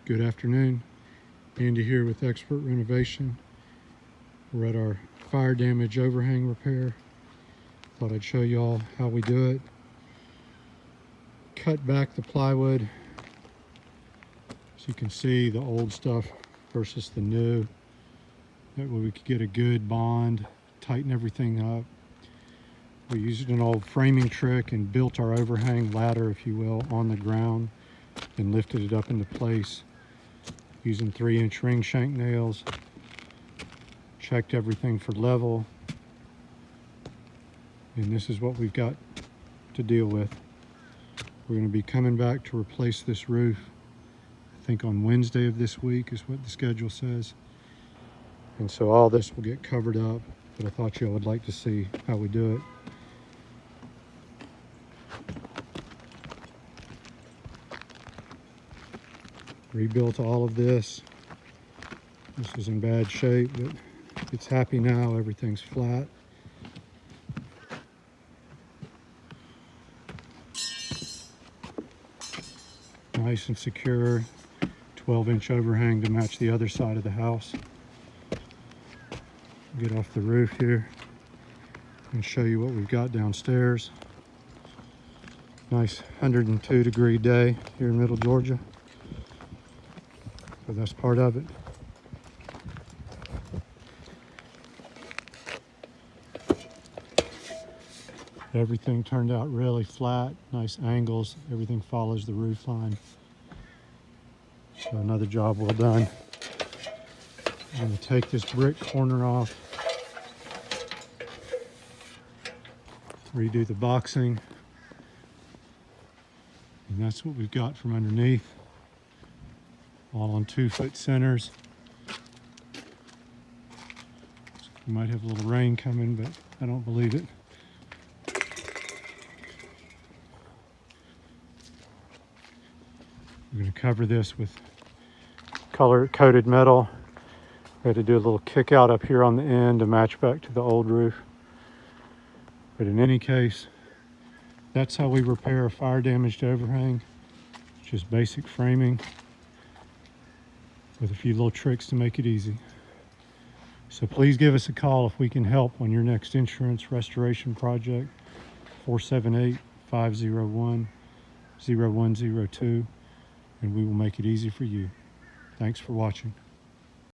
Good afternoon. Andy here with Expert Renovation. We're at our fire damage overhang repair. Thought I'd show you all how we do it. Cut back the plywood so you can see the old stuff versus the new. That way we could get a good bond, tighten everything up. We used an old framing trick and built our overhang ladder, if you will, on the ground and lifted it up into place using 3-inch ring shank nails. Checked everything for level, and this is what we've got to deal with. We're going to be coming back to replace this roof, I think on Wednesday of this week is what the schedule says. And so all this will get covered up, but I thought you would like to see how we do it. Rebuilt all of this. This was in bad shape, but it's happy now. Everything's flat. Nice and secure. 12-inch overhang to match the other side of the house. Get off the roof here and show you what we've got downstairs. Nice 102-degree day here in Middle Georgia. But that's part of it. Everything turned out really flat, nice angles. Everything follows the roof line. So another job well done. I'm going to take this brick corner off, redo the boxing, and that's what we've got from underneath. All on 2-foot centers. We might have a little rain coming, but I don't believe it. We're going to cover this with color-coated metal. We had to do a little kick out up here on the end to match back to the old roof. But in any case, that's how we repair a fire-damaged overhang. It's just basic framing with a few little tricks to make it easy. So please give us a call if we can help on your next insurance restoration project. 478-501-0102, and we will make it easy for you. Thanks for watching.